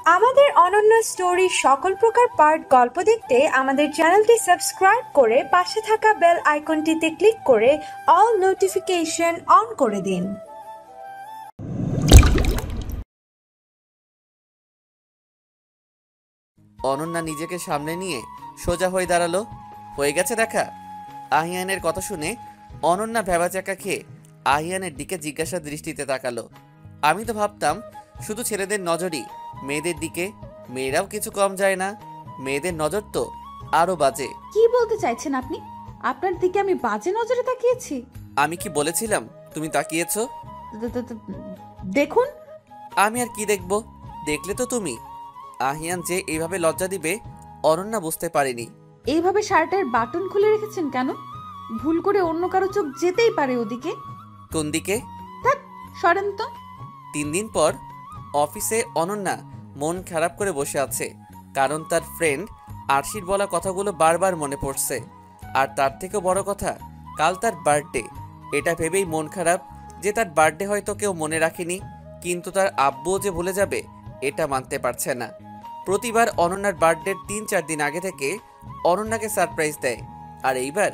আমাদের অনন্য স্টোরি সকল প্রকার পার্ট গল্প দেখতে আমাদের চ্যানেলটি সাবস্ক্রাইব করে পাশে থাকা বেল আইকনটিতে ক্লিক করে অল নোটিফিকেশন অন করে দিন। অনন্যা নিজেকে সামনে নিয়ে সোজা হয়ে দাঁড়ালো। হয়ে গেছে দেখা। আহিয়ানের কথা শুনে অনন্যা ভেবাচাকা খেয়ে আহিয়ানের দিকে জিজ্ঞাসা দৃষ্টিতে তাকালো। আমি তো ভাবতাম শুধু ছেলেদের নজরই মেয়েদের দিকে, মেয়েরাও কিছু কম যায় না। মেয়েদের নজর তো আরো বাজে। কি বলতে চাইছেন আপনি? আপনার দিকে আমি বাজে নজরে তাকিয়েছি? আমি কি বলেছিলাম তুমি তাকিয়েছো? দেখুন। আমি আর কি দেখবো? দেখলে তো তুমি। আহিয়ান যে এইভাবে লজ্জা দিবে অনন্যা বুঝতে পারেনি। এইভাবে শার্টের বাটন খুলে রেখেছেন কেন? ভুল করে অন্য কারো চোখ যেতেই পারে ওদিকে। কোন দিকে? সরেন তো। 3 দিন পর অফিসে অনন্যা মন খারাপ করে বসে আছে, কারণ তার ফ্রেন্ড আরশির বলা কথাগুলো বারবার মনে পড়ছে। আর তার থেকেও বড় কথা, কাল তার বার্থডে। এটা ভেবেই মন খারাপ যে তার বার্থডে হয়তো কেউ মনে রাখেনি, কিন্তু তার আব্বুও যে ভুলে যাবে এটা মানতে পারছে না। প্রতিবার অনন্যার বার্থডের 3-4 দিন আগে থেকে অনন্যাকে সারপ্রাইজ দেয়। আর এইবার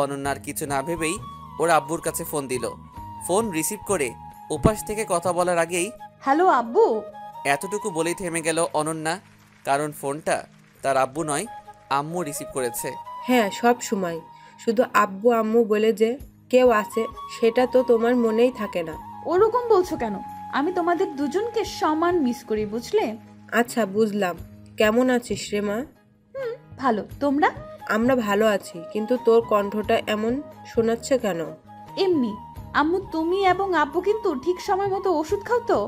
অনন্যার কিছু না ভেবেই ওর আব্বুর কাছে ফোন দিল। ফোন রিসিভ করে ওপাশ থেকে কথা বলার আগেই হ্যালো আব্বু। এতটুকু বলেই থেমে গেল অনন্যা, কারণ ফোনটা তার আব্বু নয়, আম্মু রিসিভ করেছে। হ্যাঁ, সব সময় শুধু আব্বু আম্মু বলে যে কেউ আছে সেটা তো তোমার মনেই থাকে না। ওরকম বলছো কেন? আমি তোমাদের দুজনকে সমান মিস করি, বুঝলে? আচ্ছা, বুঝলাম। কেমন আছিস রে মা? ভালো। তোমরা? আমরা ভালো আছি, কিন্তু তোর কণ্ঠটা এমন শোনাচ্ছে কেন? এমনি। আম্মু, তুমি এবং আব্বু কিন্তু ঠিক সময় মতো ওষুধ খাও তো?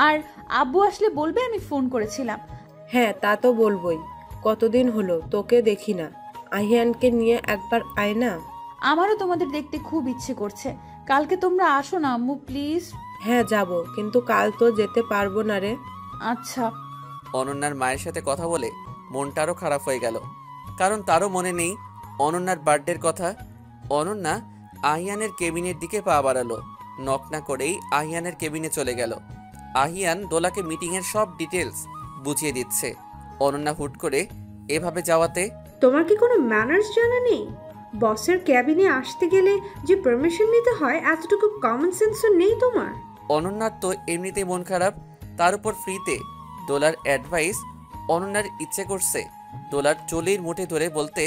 আর আব্বু আসলে বলবে আমি ফোন করেছিলাম। হ্যাঁ, তা তো বলবই। কতদিন হলো তোকে দেখি না। আহিয়ানকে নিয়ে একবার আয় না। আমারও তোমাদের দেখতে খুব ইচ্ছে করছে। কালকে তোমরা আসো না আম্মু, প্লিজ। হ্যাঁ, যাব, কিন্তু কাল তো যেতে পারবো না রে। আচ্ছা। অনন্যার মায়ের সাথে কথা বলে মনটা আরও খারাপ হয়ে গেল, কারণ তারও মনে নেই অনন্যার বার্থডের কথা। অনন্যা আহিয়ানের কেবিনের দিকে পা বাড়ালো। নক না করেই আহিয়ানের কেবিনে চলে গেল। আহিয়ান দোলাকে মিটিংয়ের সব ডিটেলস বুঝিয়ে দিচ্ছে। অনন্যা হুট করে এভাবে যাওয়াতে, তোমার কি কোনো ম্যানার্স জানা নেই? বসের ক্যাবিনে আসতে গেলে যে পারমিশন নিতে হয়, এতটুকু কমন সেন্সও নেই তোমার? অনন্যার তো এমনিতেই মন খারাপ, তার উপর ফ্রিতে দোলার অ্যাডভাইস। অনন্যার ইচ্ছে করছে দোলার চুলের মুঠে ধরে বলতে,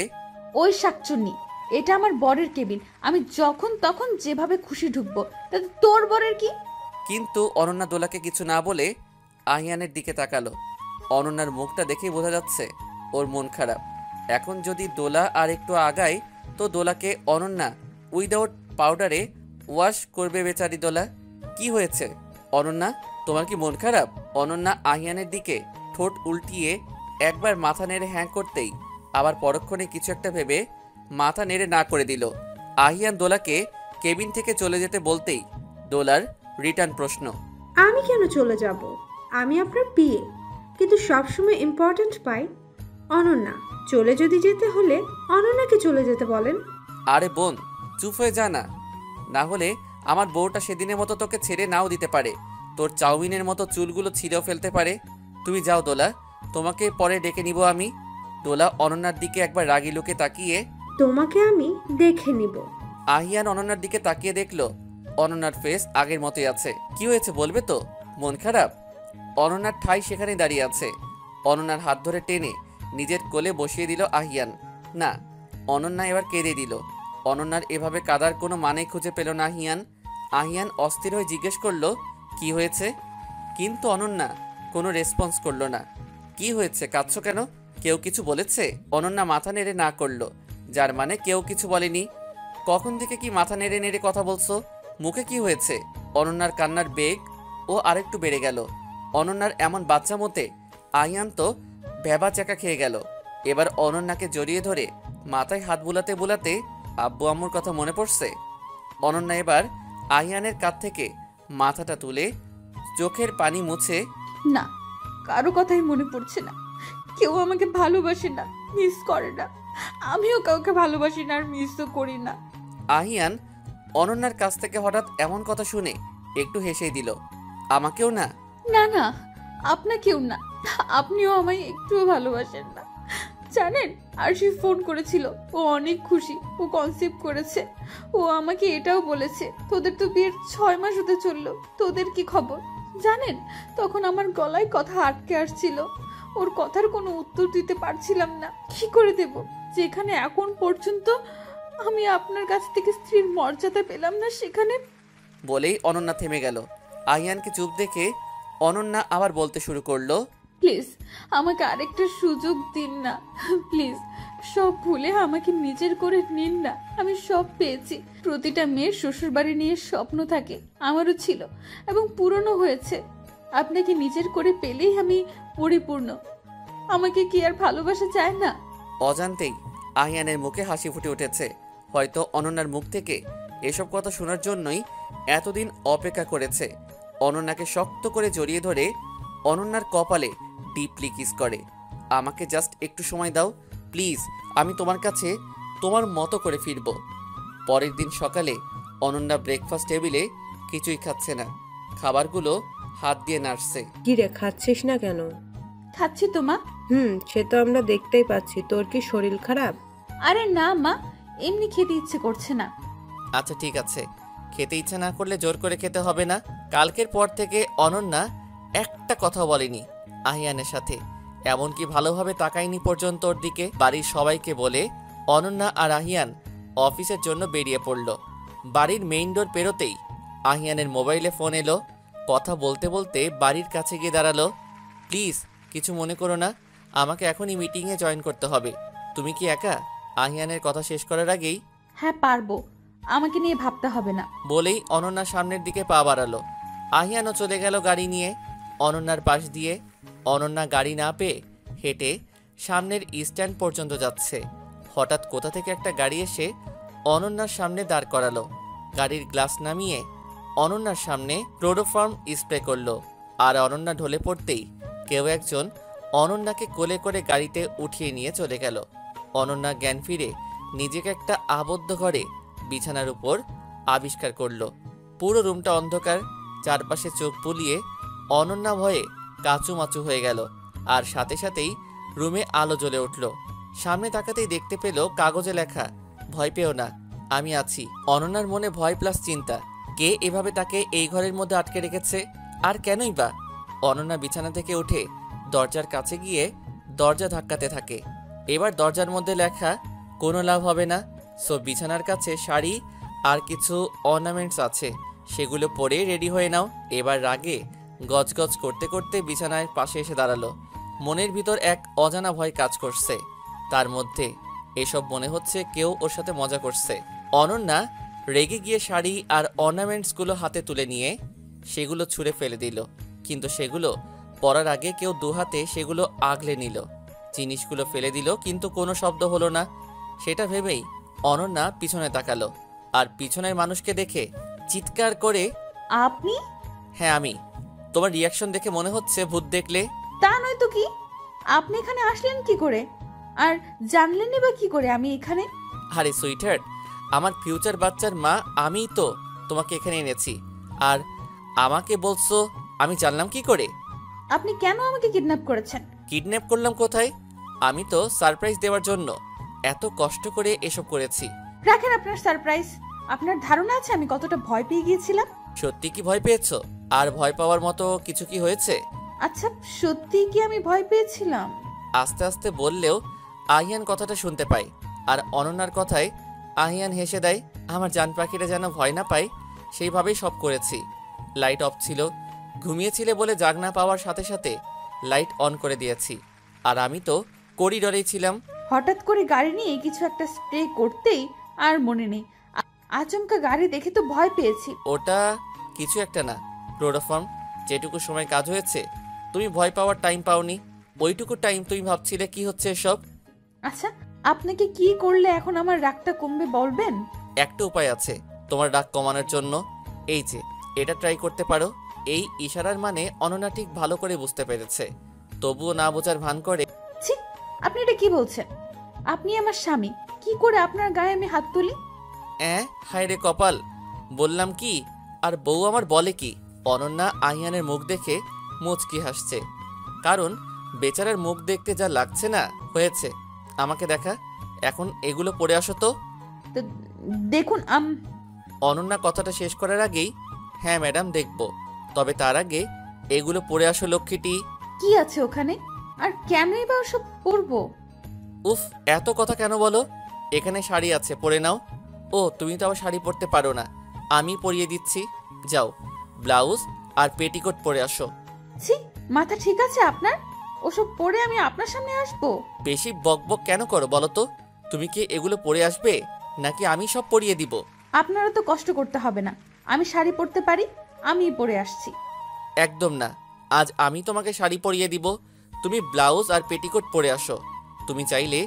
ওই শাকচুন্নি, এটা আমার বরের কেবিন, আমি যখন তখন যেভাবে খুশি ঢুকবো, তাতে তোর বরের কি? কিন্তু অনন্যা দোলাকে কিছু না বলে আহিয়ানের দিকে তাকালো। অনন্যার মুখটা দেখেই বোঝা যাচ্ছে ওর মন খারাপ। এখন যদি দোলা আর একটু আগায় তো দোলাকে অনন্যা উইদাউট পাউডারে ওয়াশ করবে। বেচারি দোলা। কি হয়েছে অনন্যা, তোমার কি মন খারাপ? অনন্যা আহিয়ানের দিকে ঠোঁট উল্টিয়ে একবার মাথা নেড়ে হ্যাঁ করতেই আবার পরক্ষণে কিছু একটা ভেবে মাথা নেড়ে না করে দিল। আহিয়ান দোলাকে কেবিন থেকে চলে যেতে বলতেই দোলার রিটার্ন প্রশ্ন, আমি কেন চলে যাব? আমি আপনার বিয়ে, কিন্তু সবসময় ইম্পর্ট্যান্ট পাই অনন্যা। চলে যদি যেতে হলে অনন্যাকে চলে যেতে বলেন। আরে বোন, চুপ হয়ে যা না, না হলে আমার বউটা সেদিনের মতো তোকে ছেড়ে নাও দিতে পারে। তোর চাউমিনের মতো চুলগুলো ছিঁড়েও ফেলতে পারে। তুমি যাও দোলা, তোমাকে পরে ডেকে নিব আমি। দোলা অনন্যার দিকে একবার রাগি লোকে তাকিয়ে, তোমাকে আমি দেখে নিব। আহিয়ান অনন্যার দিকে তাকিয়ে দেখলো অনন্যার ফেস আগের মতোই আছে। কি হয়েছে বলবে তো? মন খারাপ? অনন্যার ঠাই সেখানেই দাঁড়িয়ে আছে। অনন্যার হাত ধরে টেনে নিজের কোলে বসিয়ে দিল আহিয়ান। না, অনন্যা এবার কেঁদে দিল। অনন্যার এভাবে কাদার কোনো মানে খুঁজে পেল না আহিয়ান। আহিয়ান অস্থির হয়ে জিজ্ঞেস করলো, কি হয়েছে? কিন্তু অনন্যা কোনো রেসপন্স করলো না। কি হয়েছে, কাঁদছো কেন? কেউ কিছু বলেছে? অনন্যা মাথা নেড়ে না করলো, যার মানে কেউ কিছু বলেনি। কখন থেকে কি মাথা নেড়ে নেড়ে কথা বলছো? মুখে কি হয়েছে? অনন্যার কান্নার বেগ ও আরেকটু বেড়ে গেল। অনন্যার এমন বাচ্চা মতে আহিয়ান তো ভেবা চাকা খেয়ে গেল। এবার অনন্যাকে জড়িয়ে ধরে মাথায় হাত বুলাতে বুলাতে আব্বু আম্মুর কথা মনে পড়ছে। অনন্যা এবার আহিয়ানের কাঁধ থেকে মাথাটা তুলে চোখের পানি মুছে, না, কারো কথাই মনে পড়ছে না। কেউ আমাকে ভালোবাসে না, মিস করে না। আমিও কাউকে ভালোবাসি না আর মিসও করি না। আহিয়ান অনন্যার কাছ থেকে হঠাৎ এমন কথা শুনে একটু হেসেই দিল। আমাকেও না? না না, আপনাকেও না। আপনিও আমায় একটুও ভালোবাসেন না। জানেন, আরশি ফোন করেছিল, ও অনেক খুশি, ও কনসেপ্ট করেছে। ও আমাকে এটাও বলেছে তোদের তো বিয়ের 6 মাস হতে চললো, তোদের কি খবর। জানেন, তখন আমার গলায় কথা আটকে আসছিল, ওর কথার কোনো উত্তর দিতে পারছিলাম না। কি করে দেব, যেখানে এখন পর্যন্ত আমি আপনার কাছ থেকে স্ত্রীর মর্যাদা পেলাম না, সেখানে। বলেই অনন্যা থেমে গেল। আহিয়ানকে চুপ দেখে অনন্যা আবার বলতে শুরু করলো, প্লিজ আমাকে আরেকটা সুযোগ দিন না, প্লিজ। সব ভুলে আমাকে নিজের করে নিন না। আমি সব পেয়েছি। প্রতিটা মেয়ের শ্বশুরবাড়ি নিয়ে স্বপ্ন থাকে, আমারও ছিল এবং পূরণও হয়েছে। আপনাকে নিজের করে পেলেই আমি পরিপূর্ণ। আমাকে কি আর ভালোবাসা যায় না? অজান্তেই আহিয়ানের মুখে হাসি ফুটে উঠেছে। হয়তো অনন্যার মুখ থেকে এসব কথা শোনার জন্যই এতদিন অপেক্ষা করেছে। অনন্যাকে শক্ত করে জড়িয়ে ধরে অনন্যার কপালে ডিপলি কিস করে। আমাকে জাস্ট একটু সময় দাও প্লিজ, আমি তোমার কাছে তোমার মতো করে ফিরব। পরের দিন সকালে অনন্যা ব্রেকফাস্ট টেবিলে কিছুই খাচ্ছে না, খাবারগুলো হাত দিয়ে নাড়ছে। কি রে, খাচ্ছিস না কেন? খাচ্ছি তো মা। সে তো আমরা দেখতেই পাচ্ছি। তোর কি শরীর খারাপ? আরে না মা, এমনি খেতে ইচ্ছে করছে না। আচ্ছা ঠিক আছে, খেতে ইচ্ছে না করলে জোর করে খেতে হবে না। কালকের পর থেকে অনন্যা একটা কথা বলেনি আহিয়ানের সাথে, এমনকি ভালোভাবে তাকায়নি পর্যন্ত ওর দিকে। বাড়ির সবাইকে বলে অনন্যা আর আহিয়ান অফিসের জন্য বেরিয়ে পড়ল। বাড়ির মেইন ডোর পেরোতেই আহিয়ানের মোবাইলে ফোন এলো। কথা বলতে বলতে বাড়ির কাছে গিয়ে দাঁড়ালো। প্লিজ কিছু মনে করো না, আমাকে এখনই মিটিংয়ে জয়েন করতে হবে। তুমি কি একা? আহিয়ানের কথা শেষ করার আগেই হ্যাঁ পারবো, আমাকে নিয়ে ভাবতে হবে না। বলেই অনন্যা সামনের দিকে পা বাড়ালো। আহিয়ানও চলে গেল গাড়ি নিয়ে অনন্যার পাশ দিয়ে। অনন্যা গাড়ি না পেয়ে হেঁটে সামনের স্ট্যান্ড পর্যন্ত যাচ্ছে। হঠাৎ কোথা থেকে একটা গাড়ি এসে অনন্যার সামনে দাঁড় করালো। গাড়ির গ্লাস নামিয়ে অনন্যার সামনে ক্লোরোফর্ম স্প্রে করলো। আর অনন্যা ঢলে পড়তেই কেউ একজন অনন্যাকে কোলে করে গাড়িতে উঠিয়ে নিয়ে চলে গেল। অনন্যা জ্ঞান ফিরে নিজেকে একটা আবদ্ধ ঘরে বিছানার উপর আবিষ্কার করলো। পুরো রুমটা অন্ধকার, চারপাশে চোখ বুলিয়ে অনন্যা ভয়ে কাচুমাচু হয়ে গেল। আর সাথে সাথেই রুমে আলো জ্বলে উঠল। সামনে তাকাতেই দেখতে পেল কাগজে লেখা, ভয় পেও না, আমি আছি। অনন্যার মনে ভয় প্লাস চিন্তা, কে এভাবে তাকে এই ঘরের মধ্যে আটকে রেখেছে, আর কেনই বা। অনন্যা বিছানা থেকে উঠে দরজার কাছে গিয়ে দরজা ধাক্কাতে থাকে। এবার দরজার মধ্যে লেখা, কোনো লাভ হবে না, সো বিছানার কাছে শাড়ি আর কিছু অর্নামেন্টস আছে, সেগুলো পরে রেডি হয়ে নাও। এবার রাগে গজগজ করতে করতে বিছানায় পাশে এসে দাঁড়ালো। মনের ভিতর এক অজানা ভয় কাজ করছে। তার মধ্যে এসব মনে হচ্ছে কেউ ওর সাথে মজা করছে। অনন্যা রেগে গিয়ে শাড়ি আর অর্নামেন্টসগুলো হাতে তুলে নিয়ে সেগুলো ছুঁড়ে ফেলে দিল। কিন্তু সেগুলো পরার আগে কেউ দুহাতে সেগুলো আগলে নিল। জিনিসগুলো ফেলে দিল, কিন্তু কোনো শব্দ হলো না। সেটা ভেবেই অনন্যা পিছনে তাকালো, আর পিছনের মানুষকে দেখে চিৎকার করে, আপনি? হ্যাঁ আমি। তোমার রিয়াকশন দেখে মনে হচ্ছে ভূত দেখলে। তা নয় তো কি, আপনি এখানে আসলেন কি করে, আর জানলেনই বা কি করে আমি এখানে? আরে সুইটহার্ট, আমার ফিউচার বাচ্চার মা আমিই তো তোমাকে এখানে এনেছি, আর আমাকে বলছো আমি জানলাম কি করে? আপনি কেন আমাকে কিডন্যাপ করেছেন? কিডন্যাপ করলাম কোথায়? আমি তো সারপ্রাইজ দেওয়ার জন্য এত কষ্ট করে এসব করেছি। রাখেন আপনার সারপ্রাইজ। আপনার ধারণা আছে আমি কতটা ভয় পেয়ে গিয়েছিলাম? সত্যি কি ভয় পেয়েছো? আর ভয় পাওয়ার মতো কিছু কি হয়েছে? আচ্ছা, সত্যি কি আমি ভয় পেয়েছিলাম? আস্তে আস্তে বললেও আহিয়ান কথাটা শুনতে পায়, আর অনন্যার কথায় আহিয়ান হেসে দেয়। আমার জান পাখিরা যেন ভয় না পায় সেইভাবেই সব করেছি। লাইট অফ ছিল, ঘুমিয়েছিলে বলে জাগ না পাওয়ার সাথে সাথে লাইট অন করে দিয়েছি। আর আমি তো করিডরেই ছিলাম। হঠাৎ করে গাড়ি নিয়ে কিছু একটা স্প্রে করতেই আর মনে নেই। আচমকা গাড়ি দেখে তো ভয় পেয়েছি। ওটা কিছু একটা না, ক্লোরোফর্ম। যেটুকু সময় কাজ হয়েছে তুমি ভয় পাওয়ার টাইম পাওনি, ওইটুকু টাইম তুমি ভাবছিলে কি হচ্ছে এসব। আচ্ছা, আপনাকে কি করলে এখন আমার রাগটা কমবে বলবেন? একটা উপায় আছে তোমার রাগ কমানোর জন্য, এই যে এটা ট্রাই করতে পারো। এই ইশারার মানে অনন্যা ঠিক ভালো করে বুঝতে পেরেছে, তবুও না বোঝার ভান করে। ছি, আপনি এটা কি বলছেন? আপনি আমার স্বামী, কি করে আপনার গায়ে আমি হাত তুলি? হায় রে কপাল, বললাম কি আর বউ আমার বলে কি। অনন্যা আহিয়ানের মুখ দেখে মুচকি হাসছে, কারণ বেচারার মুখ দেখতে যা লাগছে না, হয়েছে। আমাকে দেখা, এখন এগুলো পরে আসো তো। তো দেখুন অনন্যা কথাটা শেষ করার আগেই, হ্যাঁ ম্যাডাম দেখব, তবে তার আগে এগুলো পরে আসো লক্ষ্মীটি। কি আছে ওখানে, আর কেনই বা সব পরবো? উফ, এত কথা কেন বলো? এখানে শাড়ি আছে, পরে নাও। ও, তুমি তো আবার শাড়ি পরতে পারো না, আমি পরিয়ে দিচ্ছি। যাও, ব্লাউজ আর পেটিকোট পরে আসো। ছি, মাথা ঠিক আছে আপনার? ওসব পরে আমি আপনার সামনে আসবো? বেশি বকবক কেন করো বলো তো? তুমি কি এগুলো পরে আসবে, নাকি আমি সব পরিয়ে দিব? আপনারা তো কষ্ট করতে হবে না, আমি শাড়ি পরতে পারি, আমি পরে আসছি। একদম না, আজ আমি তোমাকে শাড়ি পরিয়ে দিব। তুমি ব্লাউজ আর পেটিকোট পরে আসো। তুমি চাইলে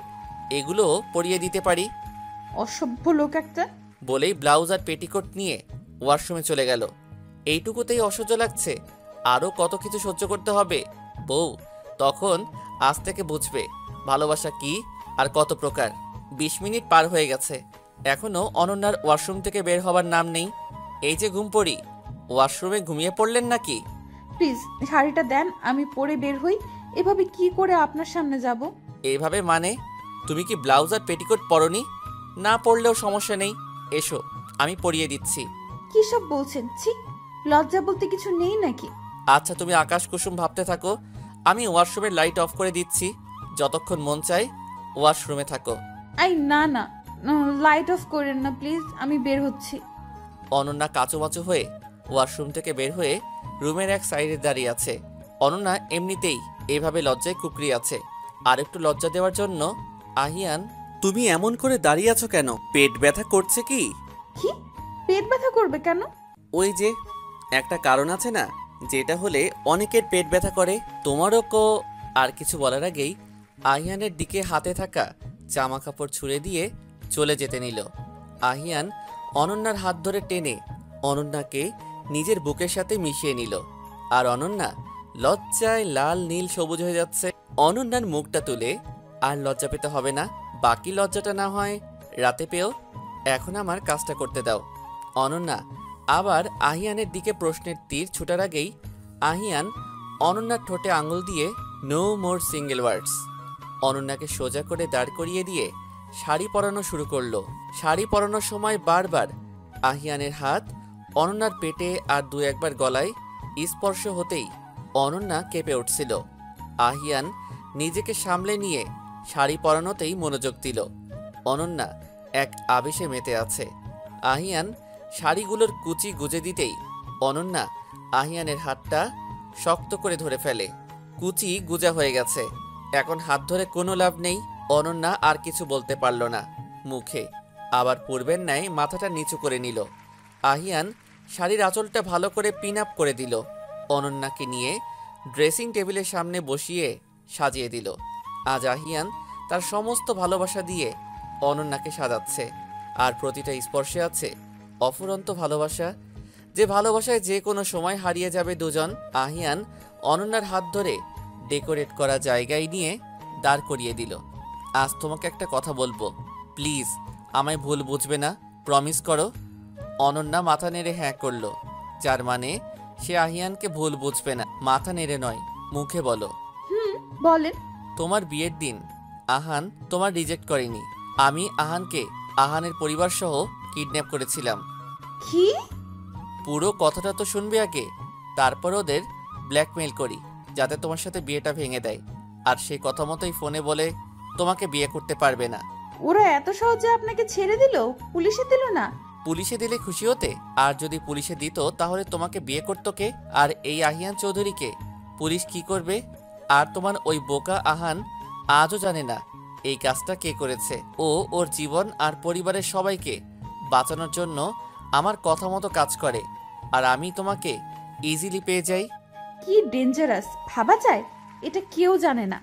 এগুলো পরিয়ে দিতে পারি। অসভ্য লোক একটা। বলেই ব্লাউজ আর পেটিকোট নিয়ে ওয়াশরুমে চলে গেল। এইটুকুতেই অসহ্য লাগছে, আরও কত কিছু সহ্য করতে হবে। বউ তখন আজ থেকে বুঝবে ভালোবাসা কি আর কত প্রকার। 20 মিনিট পার হয়ে গেছে, এখনো অনন্যার ওয়াশরুম থেকে বের হবার নাম নেই। এই যে ঘুম পড়ি, ওয়াশরুমে ঘুমিয়ে পড়লেন নাকি? প্লিজ শাড়িটা দেন, আমি পরে বের হই। এভাবে কি করে আপনার সামনে যাব? এইভাবে মানে? তুমি কি ব্লাউজ আর পেটিকোট পরনি? না পরলেও সমস্যা নেই, এসো আমি পরিয়ে দিচ্ছি। কি সব বলছেন? ছি, লজ্জা বলতে কিছু নেই নাকি? আচ্ছা, তুমি আকাশ কুসুম ভাবতে থাকো, আমি ওয়াশরুমের লাইট অফ করে দিচ্ছি। যতক্ষণ মন চায় ওয়াশরুমে থাকো। না না, লাইট অফ করেন না প্লিজ, আমি বের হচ্ছি। অনন্যা কাচুমাচু হয়ে ওয়াশরুম থেকে বের হয়ে রুমের এক সাইডে দাঁড়িয়ে আছে। অনন্যা এমনিতেই এভাবে লজ্জায় কুকরি আছে, আর একটু লজ্জা দেওয়ার জন্য, আহিয়ান তুমি এমন করে দাঁড়িয়ে আছো কেন? পেট ব্যথা করছে কি? কি পেট ব্যথা করবে কেন? ওই যে একটা কারণ আছে না, যেটা হলে অনেকের পেট ব্যথা করে, তোমারও আর কিছু বলার আগেই আহিয়ানের দিকে হাতে থাকা জামা কাপড় ছুঁড়ে দিয়ে চলে যেতে নিল। আহিয়ান অনন্যার হাত ধরে টেনে অনন্যাকে নিজের বুকের সাথে মিশিয়ে নিল, আর অনন্যা লজ্জায় লাল নীল সবুজ হয়ে যাচ্ছে। অনন্যার মুখটা তুলে, আর লজ্জা পেতে হবে না, বাকি লজ্জাটা না হয় রাতে পেও, এখন আমার কাজটা করতে দাও। অনন্যা আবার আহিয়ানের দিকে প্রশ্নের তীর ছুটার আগেই আহিয়ান অনন্যার ঠোঁটে আঙুল দিয়ে নো মোর সিঙ্গেল ওয়ার্ডস অনন্যাকে সোজা করে দাঁড় করিয়ে দিয়ে শাড়ি পরানো শুরু করলো। শাড়ি পরানোর সময় বারবার আহিয়ানের হাত অনন্যার পেটে আর দু একবার গলায় স্পর্শ হতেই অনন্যা কেঁপে উঠছিল। আহিয়ান নিজেকে সামলে নিয়ে শাড়ি পরানোতেই মনোযোগ দিল। অনন্যা এক আবেশে মেতে আছে। আহিয়ান শাড়িগুলোর কুচি গুজে দিতেই অনন্যা আহিয়ানের হাতটা শক্ত করে ধরে ফেলে। কুচি গুজা হয়ে গেছে, এখন হাত ধরে কোনো লাভ নেই। অনন্যা আর কিছু বলতে পারল না, মুখে আবার পূর্বের ন্যায় মাথাটা নিচু করে নিল। আহিয়ান শাড়ির আঁচলটা ভালো করে পিন আপ করে দিল। অনন্যাকে নিয়ে ড্রেসিং টেবিলের সামনে বসিয়ে সাজিয়ে দিল। আজ আহিয়ান তার সমস্ত ভালোবাসা দিয়ে অনন্যাকে সাজাচ্ছে, আর প্রতিটা স্পর্শে আছে অফুরন্ত ভালোবাসা, যে ভালোবাসায় যে কোনো সময় হারিয়ে যাবে দুজন। আহিয়ান অনন্যার হাত ধরে ডেকোরেট করা জায়গায় নিয়ে দাঁড় করিয়ে দিল। আজ তোমাকে একটা কথা বলবো, প্লিজ আমায় ভুল বুঝবে না, প্রমিস করো। অনন্যা মাথা নেড়ে হ্যাঁ করলো, যার মানে সে আহিয়ানকে ভুল বুঝবে না। মাথা নেড়ে নয়, মুখে বলো। বলেন। তোমার বিয়ের দিন আহান তোমার রিজেক্ট করেনি। আমি আহানকে আহানের পরিবার সহ কিডন্যাপ করেছিলাম। কি? পুরো কথাটা তো শুনবে আগে, তারপর ওদের ব্ল্যাকমেইল করি যাতে তোমার সাথে বিয়েটা ভেঙে দেয়, আর সেই কথা মতোই ফোনে বলে তোমাকে বিয়ে করতে পারবে না। ওরা এত সহজে আপনাকে ছেড়ে দিল? পুলিশে দিল না? পুলিশে দিলে খুশি হতে, আর যদি পুলিশে দিত তাহলে তোমাকে বিয়ে করতো কে? আর এই আহিয়ান চৌধুরীকে পুলিশ কি করবে? আর তোমার ওই বোকা আহান আজও জানে না এই কাজটা কে করেছে। ও ওর জীবন আর পরিবারের সবাইকে বাঁচানোর জন্য আমার কথা মতো কাজ করে, আর আমি তোমাকে ইজিলি পেয়ে যাই। কি ডেঞ্জারাস ভাবা যায়? এটা কেউ জানে না।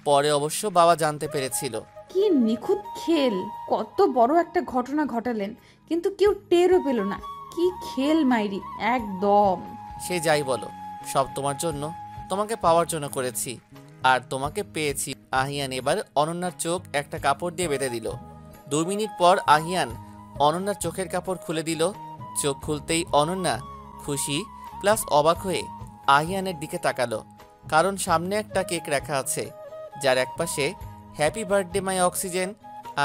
পরে অবশ্য বাবা জানতে পেরেছিল। কি নিখুঁত খেল! কত বড় একটা ঘটনা ঘটালেন, কিন্তু কেউ টেরও পেল না। কি খেল মাইরি একদম। সে যাই বলো, সব তোমার জন্য, তোমাকে পাওয়ার জন্য করেছি, আর তোমাকে পেয়েছি। আহিয়ান এবার অনন্যার চোখ একটা কাপড় দিয়ে বেঁধে দিল। 2 মিনিট পর আহিয়ান অনন্যার চোখের কাপড় খুলে দিল। চোখ খুলতেই অনন্যা খুশি প্লাস অবাক হয়ে আহিয়ানের দিকে তাকালো। কারণ সামনে একটা কেক রাখা আছে, যার একপাশে হ্যাপি বার্থডে মাই অক্সিজেন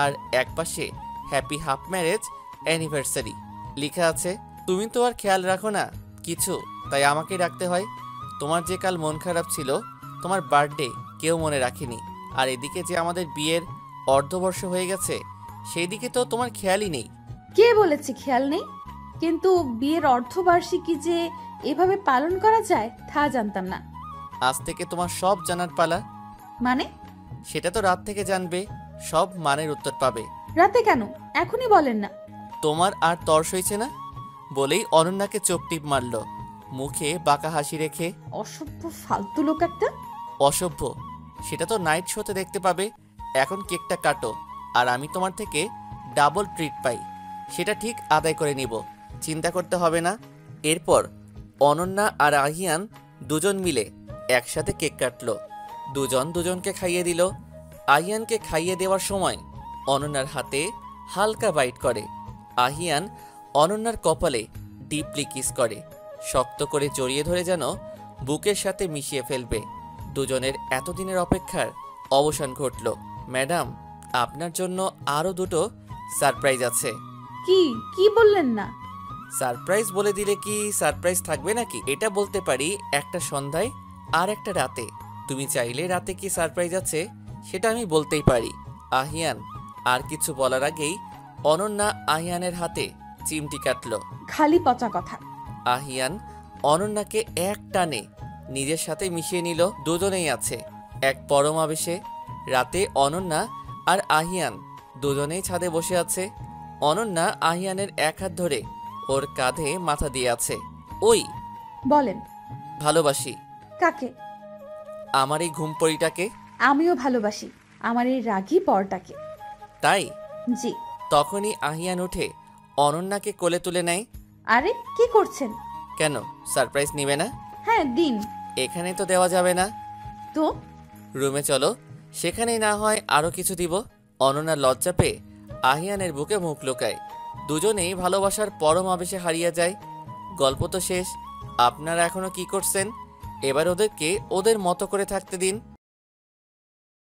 আর একপাশে হ্যাপি হাফ ম্যারেজ অ্যানিভার্সারি লেখা আছে। তুমি তো আর খেয়াল রাখো না কিছু, তাই আমাকেই রাখতে হয়। তোমার যে কাল মন খারাপ ছিল, তোমার বার্থডে কেউ মনে রাখেনি, আর এদিকে যে আমাদের বিয়ের অর্ধবর্ষ হয়ে গেছে সেই দিকে তো তোমার খেয়ালই নেই। কে বলেছে খেয়াল নেই? কিন্তু বিয়ের অর্ধবার্ষিকী যে এভাবে পালন করা যায় তা জানতাম না। আজ থেকে তোমার সব জানার পালা। মানে? সেটা তো রাত থেকে জানবে, সব মানের উত্তর পাবে। রাতে কেন? এখনই বলেন না। তোমার আর তর্স হয়েছে না বলেই অনন্যাকে চোখ টিপ মারল, মুখে বাঁকা হাসি রেখে। অসভ্য ফালতু লোক একটা। অসভ্য সেটা তো নাইট শোতে দেখতে পাবে। এখন কেকটা কাটো, আর আমি তোমার থেকে ডাবল ট্রিট পাই, সেটা ঠিক আদায় করে নিব, চিন্তা করতে হবে না। এরপর অনন্যা আর আহিয়ান দুজন মিলে একসাথে কেক কাটলো, দুজন দুজনকে খাইয়ে দিল। আহিয়ানকে খাইয়ে দেওয়ার সময় অনন্যার হাতে হালকা বাইট করে। আহিয়ান অনন্যার কপালে ডিপলি কিস করে, শক্ত করে জড়িয়ে ধরে যেন বুকের সাথে মিশিয়ে ফেলবে। দুজনের এতদিনের অপেক্ষার অবসান ঘটল। ম্যাডাম, আপনার জন্য আরও দুটো সারপ্রাইজ আছে। কি কি বললেন না? সারপ্রাইজ বলে দিলে কি সারপ্রাইজ থাকবে নাকি? এটা বলতে পারি একটা সন্ধ্যায় আর একটা রাতে। তুমি চাইলে রাতে কি সারপ্রাইজ আছে সেটা আমি বলতেই পারি। আহিয়ান আর কিছু বলার আগেই অনন্যা আহিয়ানের হাতে চিমটি কাটলো। খালি পচা কথা। আহিয়ান অনন্যাকে এক টানে নিজের সাথে মিশিয়ে নিল। দুজনেই আছে এক পরম আবেশে। রাতে অনন্যা আর আহিয়ান দুজনেই ছাদে বসে আছে। অনন্যা আহিয়ানের এক হাত ধরে ওর কাঁধে মাথা দিয়ে আছে। ওই বলেন। ভালোবাসি। কাকে? আমার এই ঘুমপড়িটাকে। আমিও ভালোবাসি আমার এই রাগী পরটাকে। তাই? জি। তখনই আহিয়ান উঠে অনন্যাকে কোলে তুলে নেয়। আরে কি করছেন? কেন, সারপ্রাইজ নিবে না? হ্যাঁ দিন। এখানে তো দেওয়া যাবে না। তো রুমে চলো, সেখানেই না হয় আরো কিছু দিব। অনন্যা লজ্জা পেয়ে আহিয়ানের বুকে মুখ লুকায়। দুজনেই ভালোবাসার পরম আবেশে হারিয়ে যায়। গল্প তো শেষ, আপনারা এখনো কি করছেন? এবার ওদেরকে ওদের মতো করে থাকতে দিন।